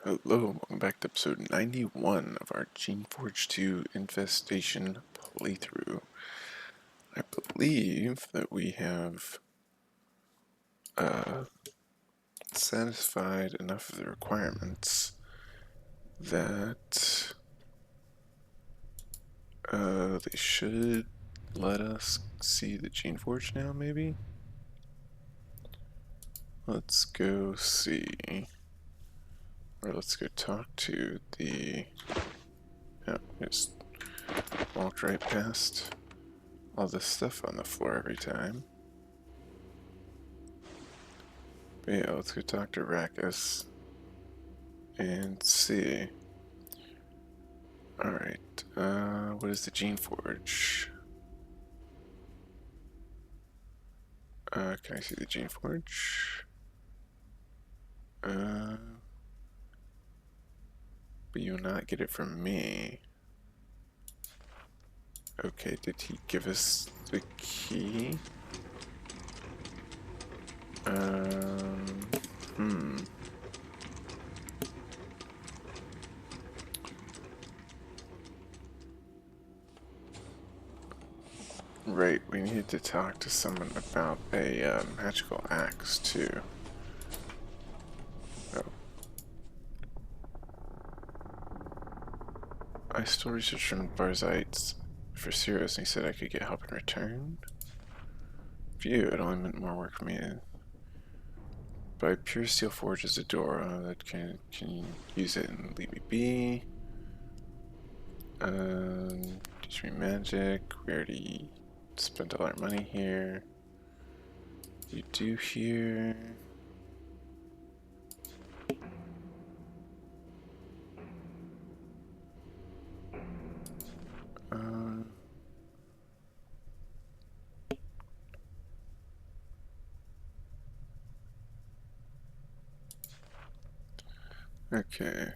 Hello, welcome back to episode 91 of our Geneforge 2 Infestation playthrough. I believe that we have satisfied enough of the requirements that they should let us see the Geneforge now, maybe? Let's go see. Or let's go talk to the... Yeah, just walked right past all this stuff on the floor every time. But yeah, let's go talk to Rackus and see. Alright, what is the Geneforge? Can I see the Geneforge? But you'll not get it from me. Okay, did he give us the key? Hmm. Right, we need to talk to someone about a magical axe, too. Oh. I still researched from Barzites for Sirius, and he said I could get help in return. Phew, it only meant more work for me. By pure steel forges a door that can you use it and leave me be. Teach me magic. We already spent all our money here. You do here. Okay.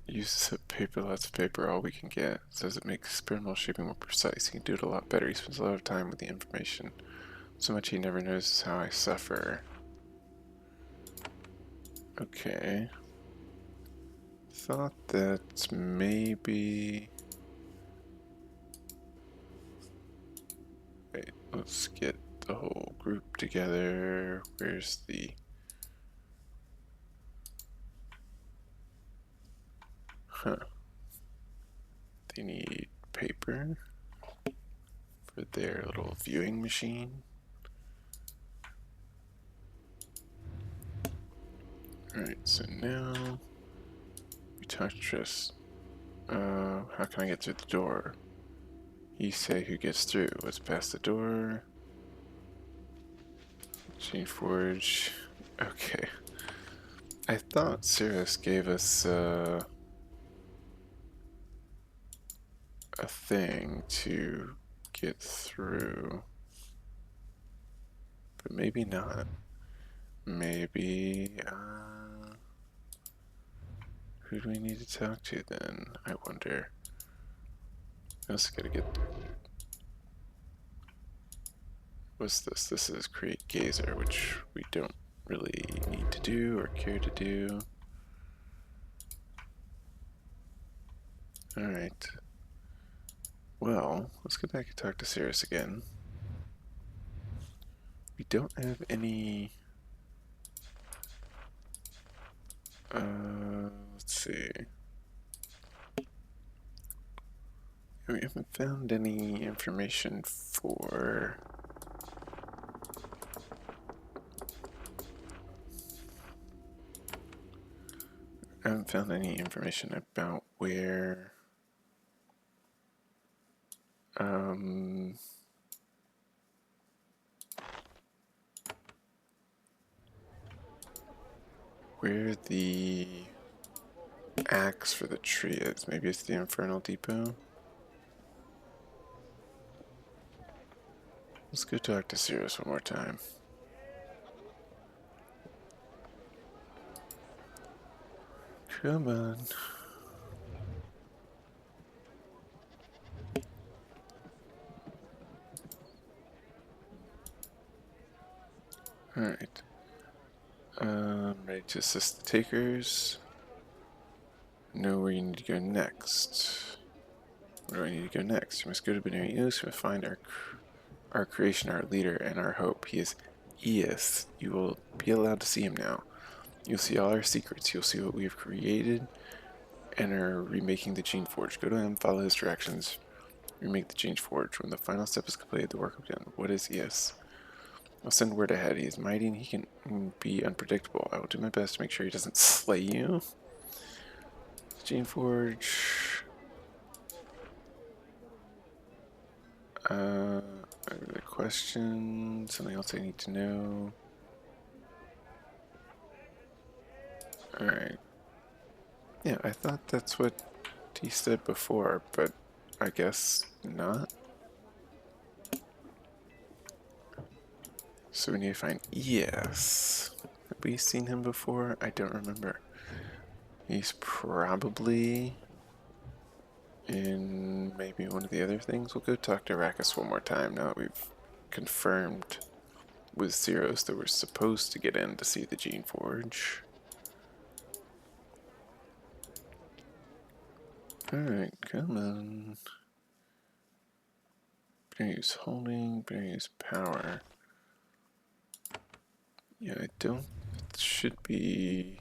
Use the paper, lots of paper, all we can get. Says it makes spinball shaping more precise. He can do it a lot better. He spends a lot of time with the information. So much he never notices how I suffer. Okay. Thought that maybe... Wait, let's get the whole group together. Where's the... Huh. They need paper for their little viewing machine. Alright, so now we talked to Tris. How can I get through the door? You say who gets through. What's past the door? Geneforge. Okay. I thought Cirrus gave us a thing to get through. But maybe not. Maybe, who do we need to talk to then? I wonder. I also gotta get... What's this? This is create gazer, which we don't really need to do or care to do. Alright. Well, let's go back and talk to Cirrus again. We don't have any... let's see. We haven't found any information for... I haven't found any information about where... where the axe for the tree is. Maybe it's the Infernal Depot? Let's go talk to Cirrus one more time. Come on. Alright. Ready Alright, to assist the takers. Know where you need to go next. Where do I need to go next? You must go to Binary Eos and find our creation, our leader, and our hope. He is Eos. You will be allowed to see him now. You'll see all our secrets. You'll see what we have created and are remaking the Geneforge. Go to him, follow his directions, remake the Geneforge. When the final step is completed, the work will be done. What is Eos? I'll send word ahead. He is mighty and he can be unpredictable. I will do my best to make sure he doesn't slay you. Geneforge. Other question. Something else I need to know. Alright. Yeah, I thought that's what he said before, but I guess not. So we need to find Yes. Have we seen him before? I don't remember. He's probably in maybe one of the other things. We'll go talk to Arrakis one more time now that we've confirmed with Zeros that we're supposed to get in to see the Geneforge. Alright, come on. Better use holding, better use power. Yeah, I don't. It should be.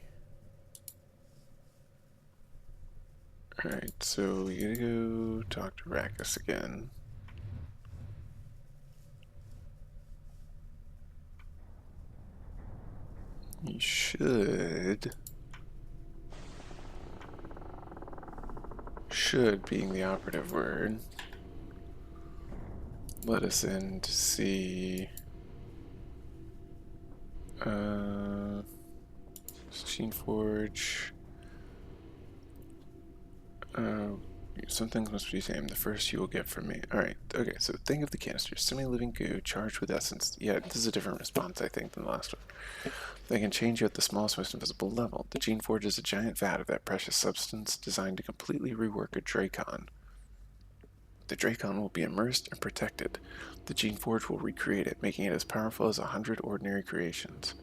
Alright, so we gotta go talk to Arrakis again. He should being the operative word, let us in to see Geneforge. Some things must be the same. The first you will get from me. Alright, okay, so think of the canister. Semi-living goo charged with essence. Yeah, this is a different response, I think, than the last one. They can change you at the smallest, most invisible level. The Geneforge is a giant vat of that precious substance designed to completely rework a Dracon. The Dracon will be immersed and protected. The Geneforge will recreate it, making it as powerful as 100 ordinary creations.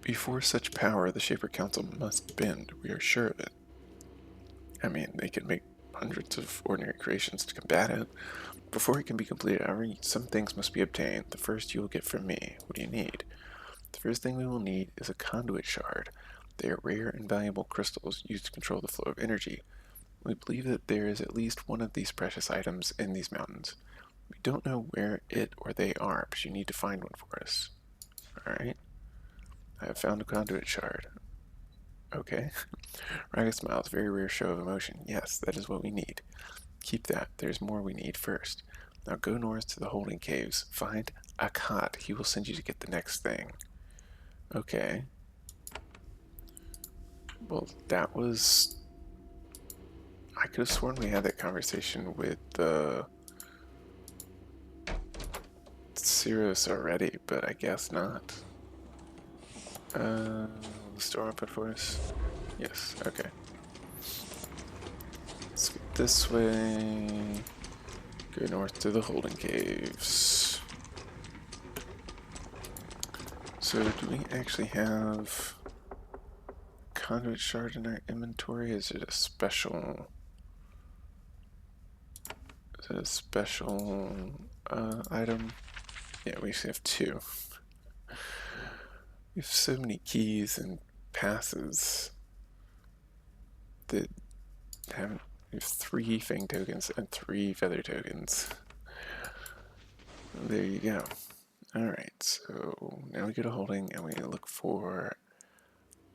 Before such power, the Shaper Council must bend. We are sure of it. I mean, they can make hundreds of ordinary creations to combat it. Before it can be completed, however, some things must be obtained. The first you will get from me. What do you need? The first thing we will need is a conduit shard. They are rare and valuable crystals used to control the flow of energy. We believe that there is at least one of these precious items in these mountains. We don't know where it or they are, but you need to find one for us. Alright. I have found a conduit shard. Okay. Ragged smiles, very rare show of emotion. Yes, that is what we need. Keep that. There's more we need first. Now go north to the holding caves. Find Akkad. He will send you to get the next thing. Okay. Well, that was... I could have sworn we had that conversation with Cirrus already, but I guess not. The store open for us? Yes, okay. Let's get this way. Go north to the holding caves. So, do we actually have conduit shard in our inventory? Is it a special... Is it a special item? Yeah, we actually have two. We have so many keys and passes that haven't. We have 3 Fang tokens and 3 Feather tokens. There you go. Alright, so now we go to holding and we look for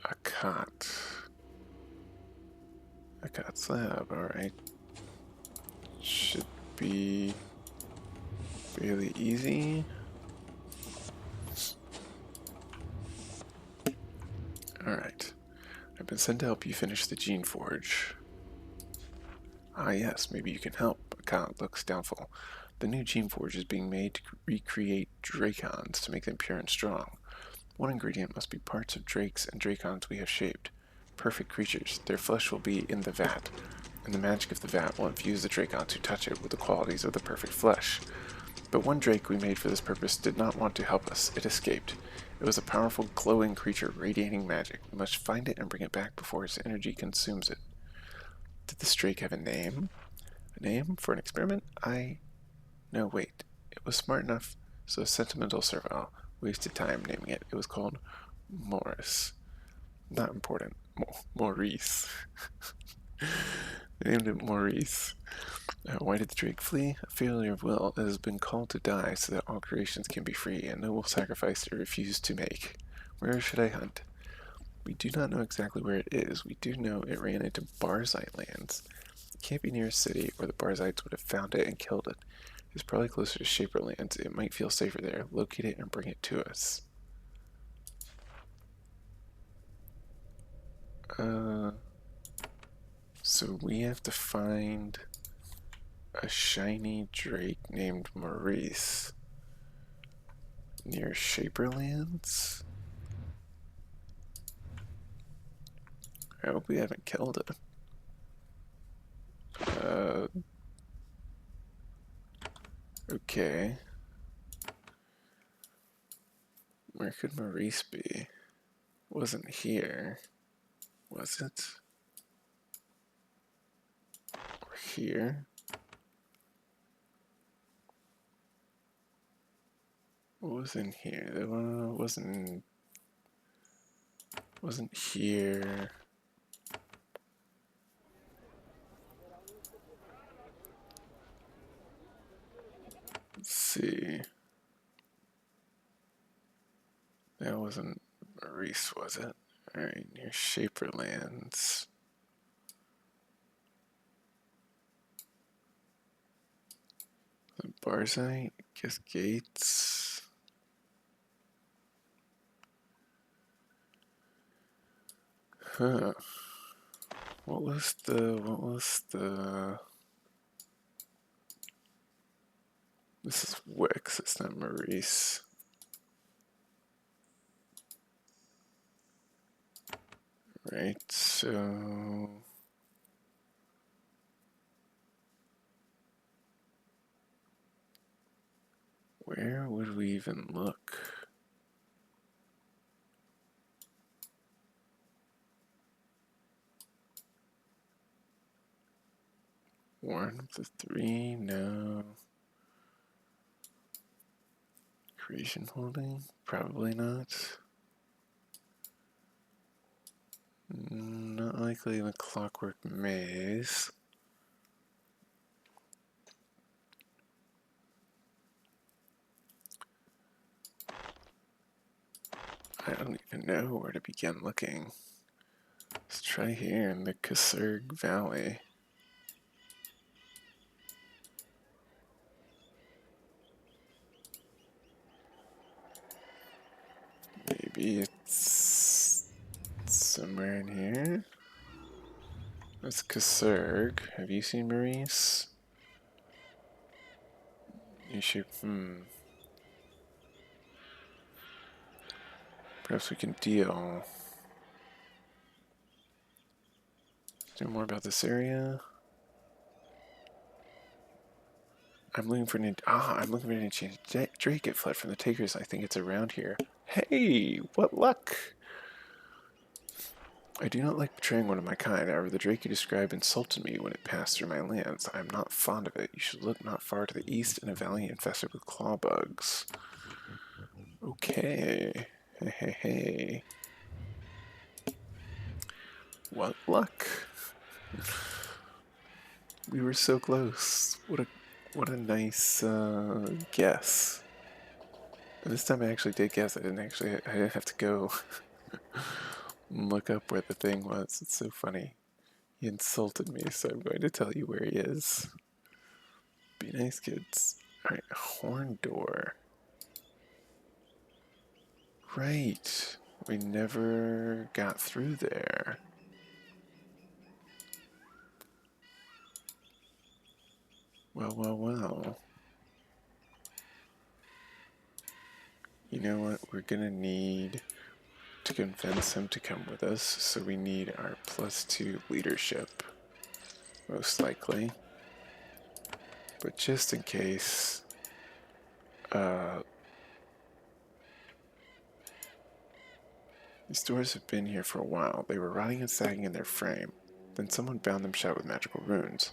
a cot. A cot slab, alright. Should be fairly easy. Alright. I've been sent to help you finish the Geneforge. Ah yes, maybe you can help. Akkad looks doubtful. The new Geneforge is being made to recreate Dracons to make them pure and strong. One ingredient must be parts of Drakes and Dracons we have shaped. Perfect creatures. Their flesh will be in the vat, and the magic of the vat will infuse the Dracons who touch it with the qualities of the perfect flesh. But one Drake we made for this purpose did not want to help us. It escaped. It was a powerful, glowing creature radiating magic. We must find it and bring it back before its energy consumes it. Did this drake have a name? A name for an experiment? No, wait. It was smart enough, so sentimental servile wasted time naming it. It was called Morris. Not important. Maurice. They named it Maurice. Why did the drake flee? A failure of will. It has been called to die so that all creations can be free, a noble sacrifice it refused to make. Where should I hunt? We do not know exactly where it is. We do know it ran into Barzite lands. It can't be near a city, or the Barzites would have found it and killed it. It's probably closer to Shaper lands. It might feel safer there. Locate it and bring it to us. So we have to find a shiny drake named Maurice near Shaperlands. I hope we haven't killed it. Okay. Where could Maurice be? It wasn't here, was it? Or here? What was in here? There wasn't here. Let's see. That wasn't Maurice, was it? Alright, near Shaperlands. Barzite, guess Gates. Huh. What was the This is Wix, it's not Maurice. Right, so where would we even look? One of the three, no. Creation holding? Probably not. Not likely in the Clockwork Maze. I don't even know where to begin looking. Let's try here in the Kasurg Valley. Maybe it's somewhere in here. That's Kasurg. Have you seen Maurice? You should, Perhaps we can deal. Do more about this area. I'm looking for an enchanted drake. It fled from the takers. I think it's around here. Hey, what luck! I do not like betraying one of my kind. However, the drake you described insulted me when it passed through my lands. I am not fond of it. You should look not far to the east in a valley infested with claw bugs. Okay. Hey. What luck? We were so close. What a nice guess. And this time I actually did guess. I didn't have to go look up where the thing was. It's so funny. He insulted me, so I'm going to tell you where he is. Be nice, kids. Alright, horn door. Right. We never got through there. Well. You know what? We're gonna need to convince him to come with us, so we need our +2 leadership. Most likely. But just in case, These doors have been here for a while. They were rotting and sagging in their frame. Then someone bound them shut with magical runes.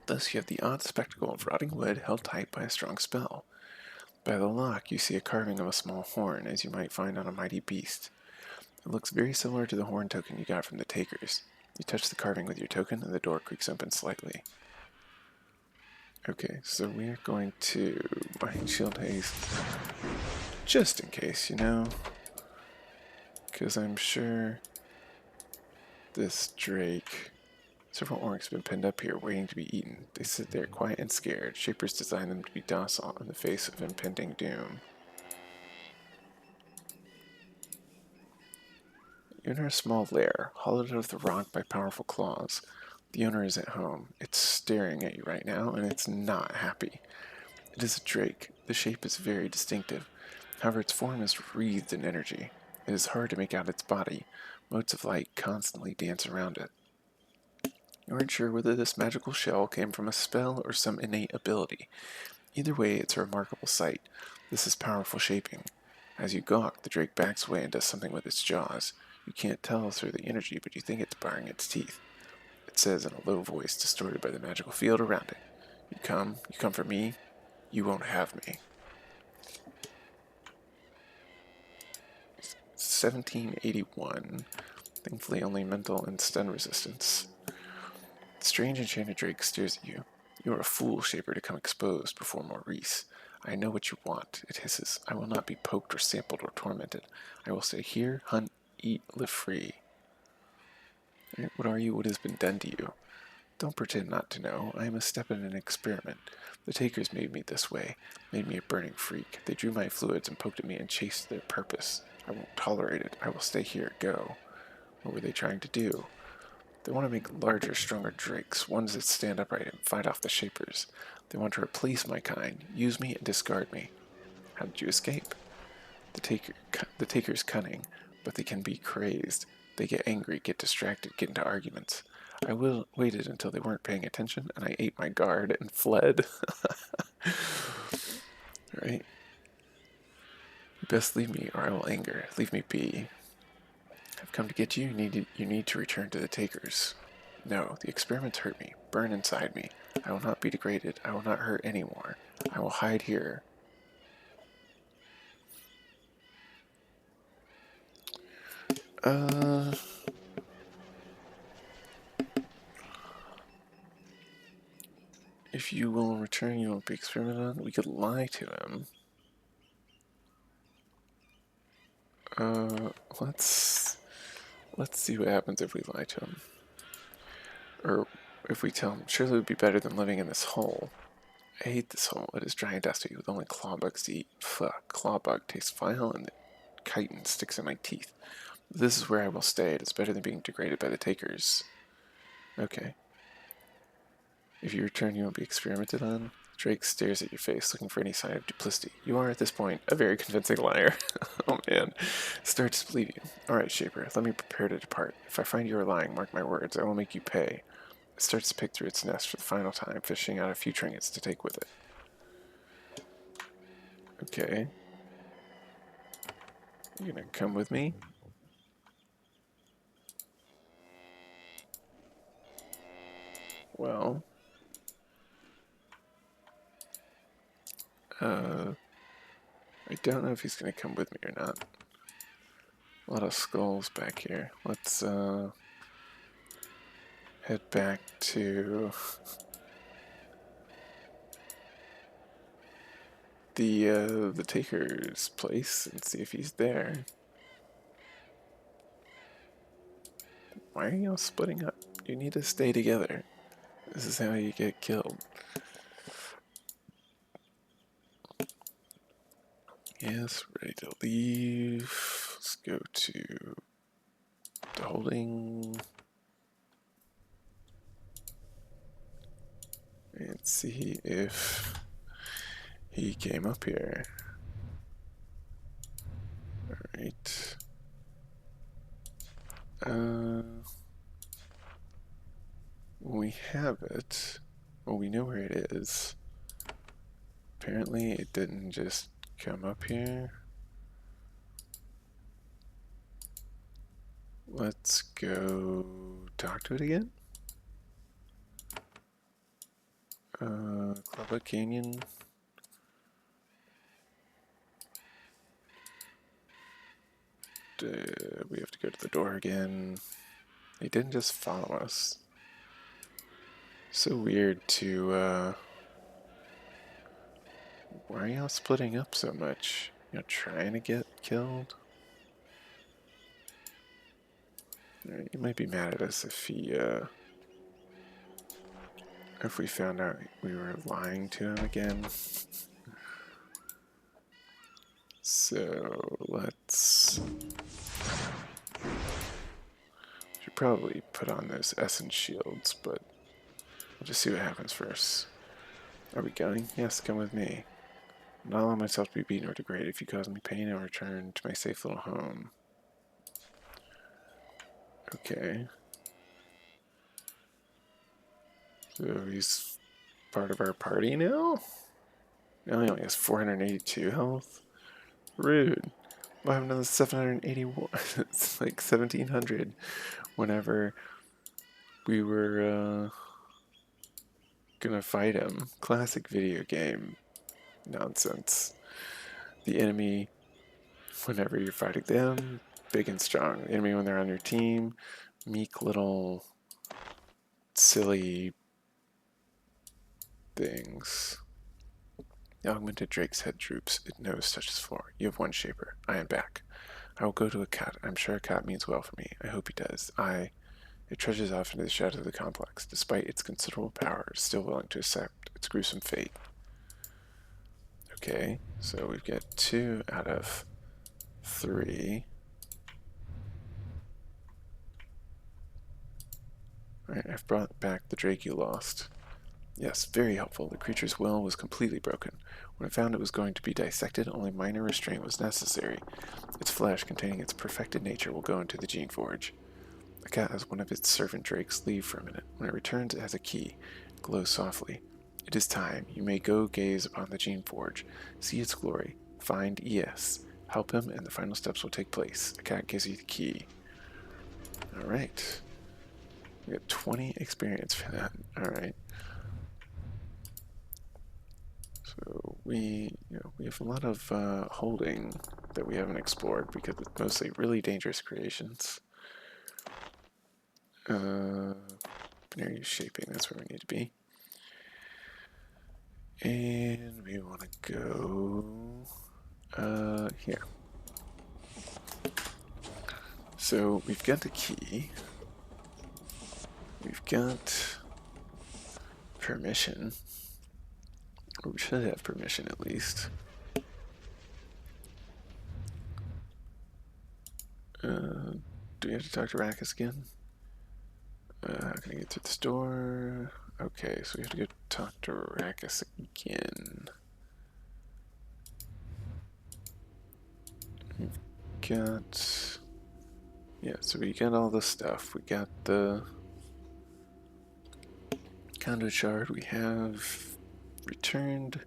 Thus you have the odd spectacle of rotting wood held tight by a strong spell. By the lock you see a carving of a small horn, as you might find on a mighty beast. It looks very similar to the horn token you got from the Takers. You touch the carving with your token and the door creaks open slightly. Okay, so we're going to Mind Shield Haste, just in case, you know? Because I'm sure this Drake... Several orcs have been pinned up here, waiting to be eaten. They sit there quiet and scared. Shapers designed them to be docile in the face of impending doom. You enter a small lair, hollowed out of the rock by powerful claws. The owner is at home. It's staring at you right now, and it's not happy. It is a drake. The shape is very distinctive. However, its form is wreathed in energy. It is hard to make out its body. Motes of light constantly dance around it. You aren't sure whether this magical shell came from a spell or some innate ability. Either way, it's a remarkable sight. This is powerful shaping. As you gawk, the drake backs away and does something with its jaws. You can't tell through the energy, but you think it's baring its teeth. It says in a low voice distorted by the magical field around it. You come for me, you won't have me. 1781. Thankfully only mental and stun resistance. The strange enchanted drake stares at you. You are a fool, Shaper, to come exposed before Maurice. I know what you want, it hisses. I will not be poked or sampled or tormented. I will stay here, hunt, eat, live free. What are you? What has been done to you? Don't pretend not to know. I am a step in an experiment. The Takers made me this way, made me a burning freak. They drew my fluids and poked at me and chased their purpose. I won't tolerate it. I will stay here. Go. What were they trying to do? They want to make larger, stronger drakes, ones that stand upright and fight off the Shapers. They want to replace my kind, use me and discard me. How did you escape? The Taker's cunning, but they can be crazed. They get angry, get distracted, get into arguments. I waited until they weren't paying attention, and I ate my guard and fled. Right? You best leave me, or I will anger. Leave me be. I've come to get you. You need to return to the Takers. No, the experiments hurt me. Burn inside me. I will not be degraded. I will not hurt anymore. I will hide here. If you will return, you won't be experimented on. We could lie to him. Let's see what happens if we lie to him. Or if we tell him, surely it would be better than living in this hole. I hate this hole. It is dry and dusty with only claw bugs to eat. Fuck, claw bug tastes vile and the chitin sticks in my teeth. This is where I will stay. It is better than being degraded by the Takers. Okay. If you return, you won't be experimented on. Drake stares at your face, looking for any sign of duplicity. You are, at this point, a very convincing liar. Oh man. Starts to believe you. Alright, Shaper, let me prepare to depart. If I find you are lying, mark my words, I will make you pay. It starts to pick through its nest for the final time, fishing out a few trinkets to take with it. Okay. You gonna come with me? Well... I don't know if he's gonna come with me or not. A lot of skulls back here. Let's, head back to the Taker's place and see if he's there. Why are y'all splitting up? You need to stay together. This is how you get killed. Yes, ready to leave. Let's go to the holding and see if he came up here. Alright. We have it. Well, we know where it is. Apparently it didn't just come up here. Let's go talk to it again. Clubba Canyon. We have to go to the door again. They didn't just follow us. So weird to, why are y'all splitting up so much? You know, trying to get killed? He might be mad at us if we found out we were lying to him again. So let's... Should probably put on those essence shields, but we'll just see what happens first. Are we going? Yes, come with me. I'll not allow myself to be beaten or degraded. If you cause me pain, I'll return to my safe little home. Okay. So he's part of our party now? Now he only has 482 health? Rude. What happened to the 781? It's like 1700 whenever we were gonna fight him. Classic video game nonsense. The enemy, whenever you're fighting them, big and strong. The enemy when they're on your team, meek little silly things. The augmented drake's head droops. Its nose touches the floor. You have one shaper. I am back. I will go to a cat. I'm sure a cat means well for me. I hope he does. It trudges off into the shadows of the complex. Despite its considerable power, it's still willing to accept its gruesome fate. Okay, so we've got 2 out of 3. Alright, I've brought back the drake you lost. Yes, very helpful. The creature's will was completely broken. When I found it was going to be dissected, only minor restraint was necessary. Its flesh, containing its perfected nature, will go into the Geneforge. The cat has one of its servant drakes leave for a minute. When it returns, it has a key. It glows softly. It is time. You may go gaze upon the Geneforge. See its glory. Find ES. Help him, and the final steps will take place. The cat gives you the key. Alright. We got 20 experience for that. Alright. So we have a lot of holding that we haven't explored because it's mostly really dangerous creations. Binary shaping, that's where we need to be. And we want to go here. So we've got the key. We've got permission. Or we should have permission at least. Do we have to talk to Rackus again? How can I get through this door? Okay, so we have to go talk to Rackus again. We've got... Yeah, so we got all the stuff. We got the conduit shard. We have returned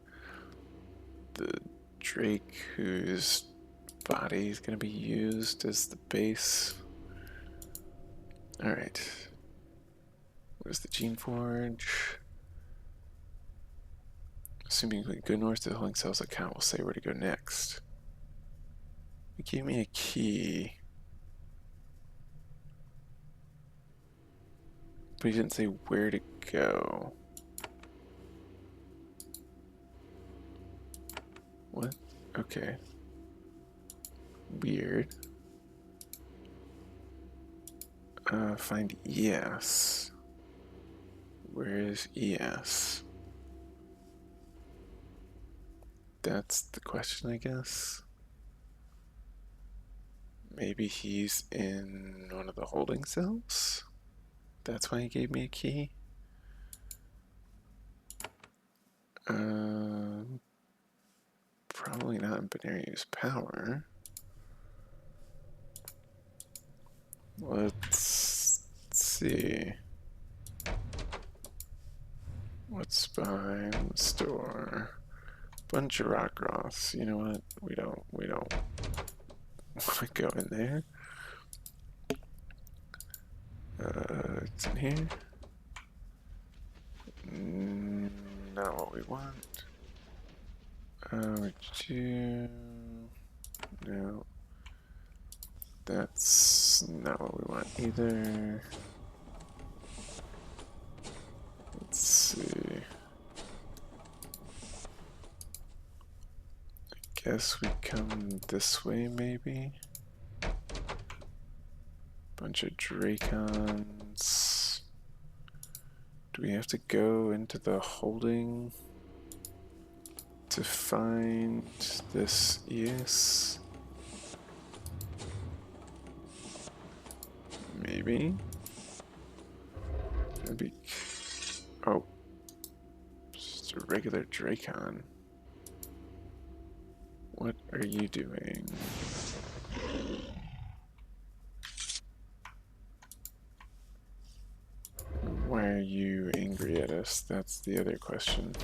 the drake whose body is going to be used as the base. Alright. Where's the Geneforge? Assuming we go north to the holding cells, account will say where to go next. He gave me a key. But he didn't say where to go. What? Okay. Weird. Find ES. Where is ES? That's the question, I guess. Maybe he's in one of the holding cells? That's why he gave me a key? Probably not in Binari's power. Let's see. What's behind the store? Bunch of rock roths. You know what? We don't want to go in there. It's in here. Not what we want. No. That's not what we want either. Let's see. I guess we come this way, maybe? Bunch of Dracons. Do we have to go into the holding to find this ES? Maybe? That'd be... Oh. Just a regular Dracon. What are you doing? Why are you angry at us? That's the other question.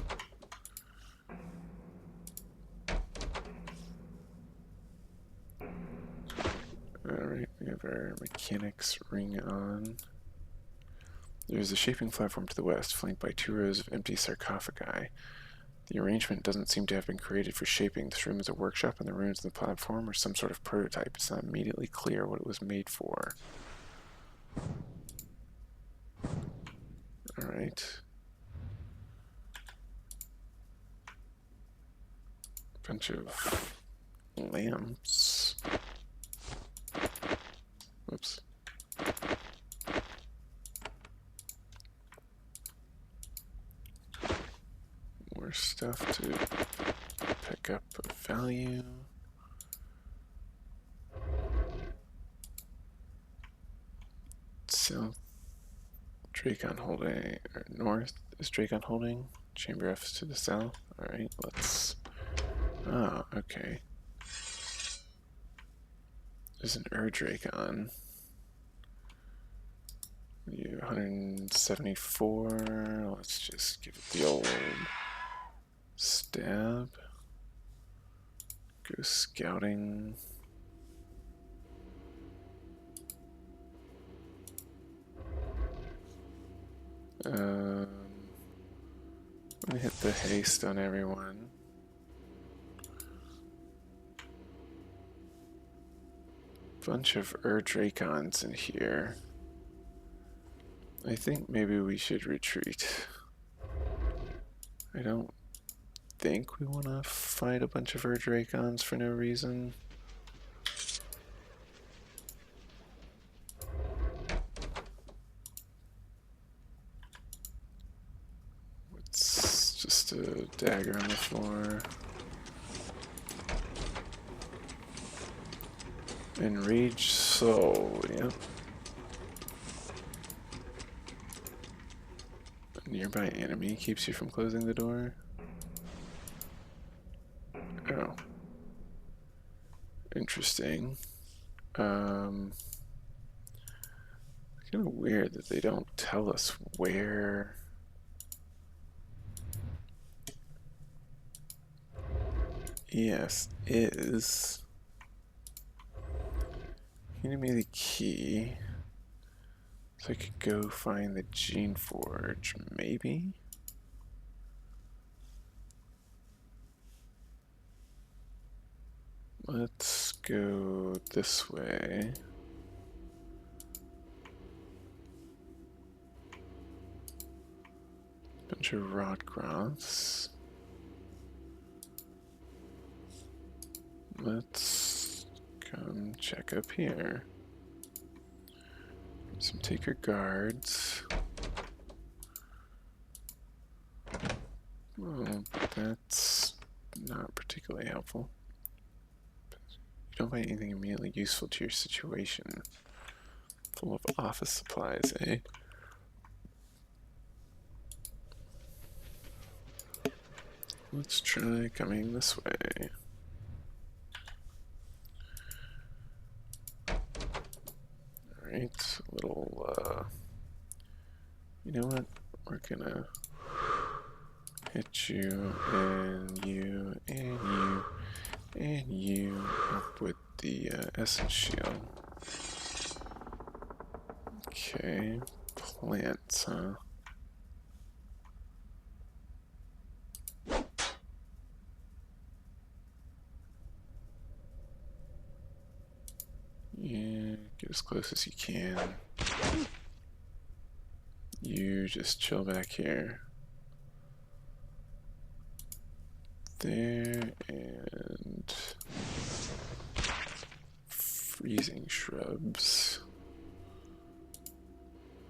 Alright, we have our mechanics ring on. There's a shaping platform to the west, flanked by 2 rows of empty sarcophagi. The arrangement doesn't seem to have been created for shaping. This room is a workshop, and the ruins of the platform are some sort of prototype. It's not immediately clear what it was made for. Alright. Bunch of lamps. Whoops. More stuff to pick up of value. South Dracon holding, or north is Dracon holding. Chamber F to the south. Alright, let's... Oh, okay. There's an Dracon. 174. Let's just give it the old stab. Go scouting. I'm gonna hit the haste on everyone. Bunch of Dracons in here. I think maybe we should retreat. I don't think we want to fight a bunch of Dracons for no reason. It's just a dagger on the floor. Enraged Soul, yep. A nearby enemy keeps you from closing the door. Oh. Interesting. Kind of weird that they don't tell us where ES is. Give me the key so I could go find the Geneforge, maybe? Let's go this way. Bunch of rot groths. Let's come check up here. Some taker guards. Well, that's not particularly helpful. You don't find anything immediately useful to your situation. Full of office supplies, eh? Let's try coming this way. Alright, a little, you know what? We're gonna hit you, and you, and you, and you up with the essence shield. Okay, plants, huh? Yeah, get as close as you can. You just chill back here. There, and freezing shrubs.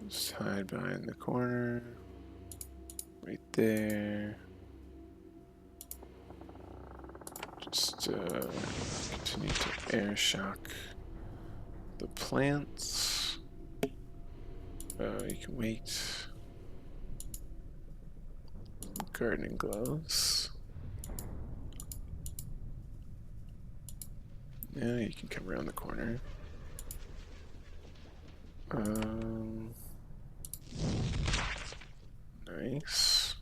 Just hide behind the corner. Right there. Just continue to air shock the plants. You can wait. Gardening gloves. Yeah, you can come around the corner. Nice.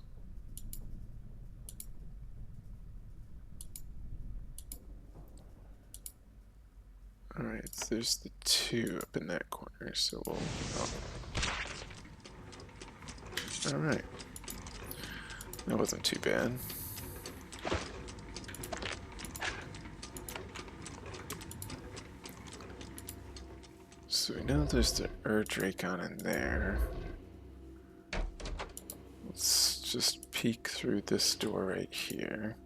Alright, so there's the two up in that corner, so we'll... Oh. Alright. That wasn't too bad. So we know there's the Ur-Dracon in there. Let's just peek through this door right here.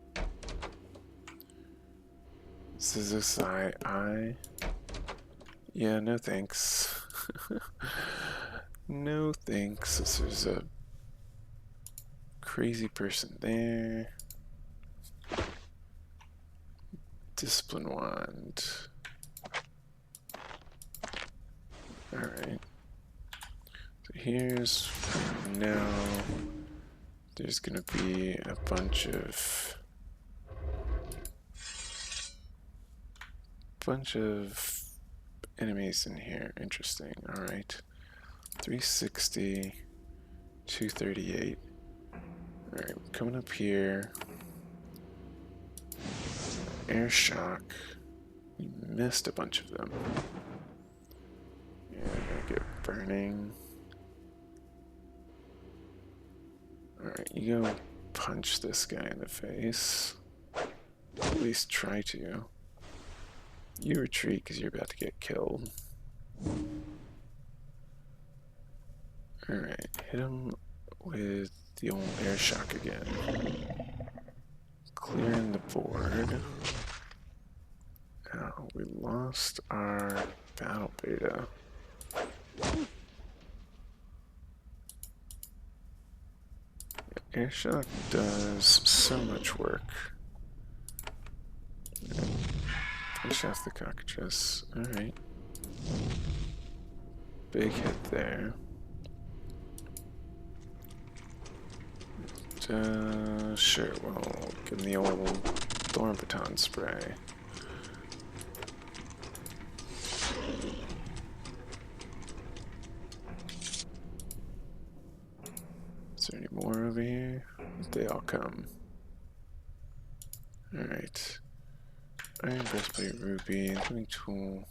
This is this eye. Yeah, no thanks. No thanks. There's a crazy person there. Discipline wand. Alright. So here's now there's gonna be a bunch of enemies in here. Interesting. Alright. 360, 238. Alright, coming up here. Air shock. We missed a bunch of them. Yeah, I'm gonna get burning. Alright, you go punch this guy in the face. At least try to. You retreat because you're about to get killed. Alright, hit him with the old air shock again. Clearing the board. Oh, we lost our battle beta. Air shock does so much work. Push off the cockatrice. Alright. Big hit there. Sure, well, give him the old thorn baton spray. Is there any more over here? They all come. Alright. Iron breastplate ruby, including tool,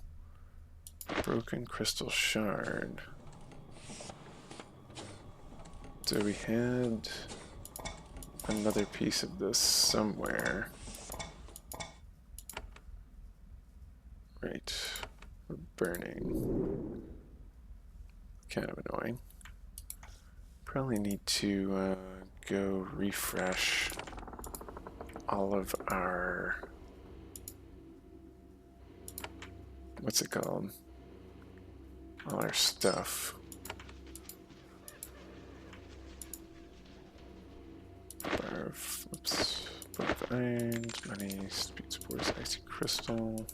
broken crystal shard. So we had another piece of this somewhere. Right. We're burning. Kind of annoying. Probably need to go refresh all of our... what's it called? All our stuff. Oops. Both irons, money, speed spores, icy crystal.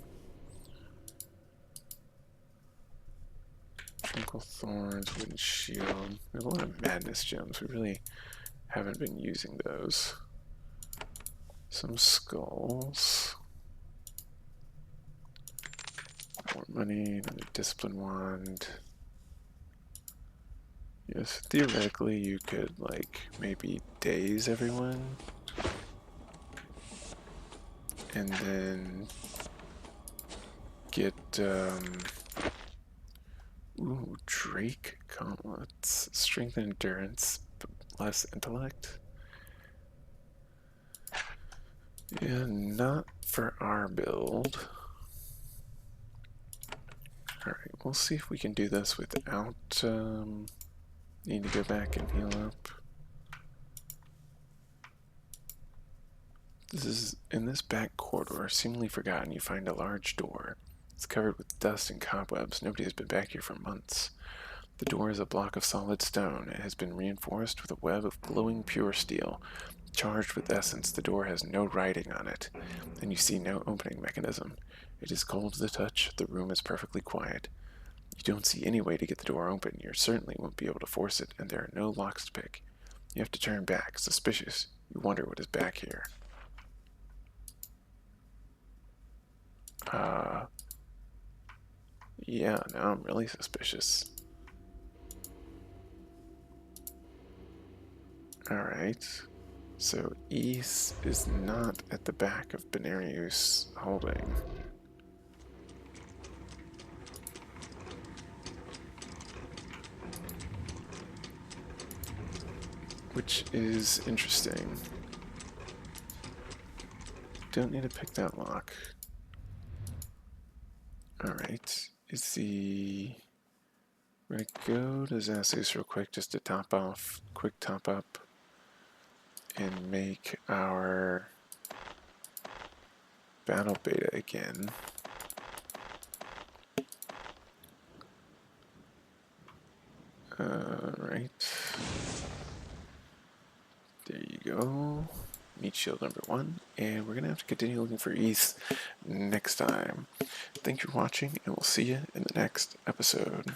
Tranquil thorns, wooden shield. We have a lot of madness gems. We really haven't been using those. Some skulls. More money, another discipline wand. Yes, theoretically you could, like, maybe daze everyone. And then get, Ooh, Drake gauntlets. Strength and endurance, but less intellect. And not for our build. Alright, we'll see if we can do this without need to go back and heal up. This is in this back corridor, seemingly forgotten, you find a large door. It's covered with dust and cobwebs. Nobody has been back here for months. The door is a block of solid stone. It has been reinforced with a web of glowing pure steel. Charged with essence, the door has no writing on it, and you see no opening mechanism. It is cold to the touch. The room is perfectly quiet. You don't see any way to get the door open. You certainly won't be able to force it, and there are no locks to pick. You have to turn back, suspicious. You wonder what is back here. Yeah, now I'm really suspicious. Alright. So East is not at the back of Benarius Holding. Which is interesting. Don't need to pick that lock. Alright. Is the... We're gonna go to Zassus real quick just to top off, quick top up, and make our battle beta again. Right. There you go. Meat shield number 1, and we're gonna have to continue looking for East next time. Thanks for watching, and we'll see you in the next episode.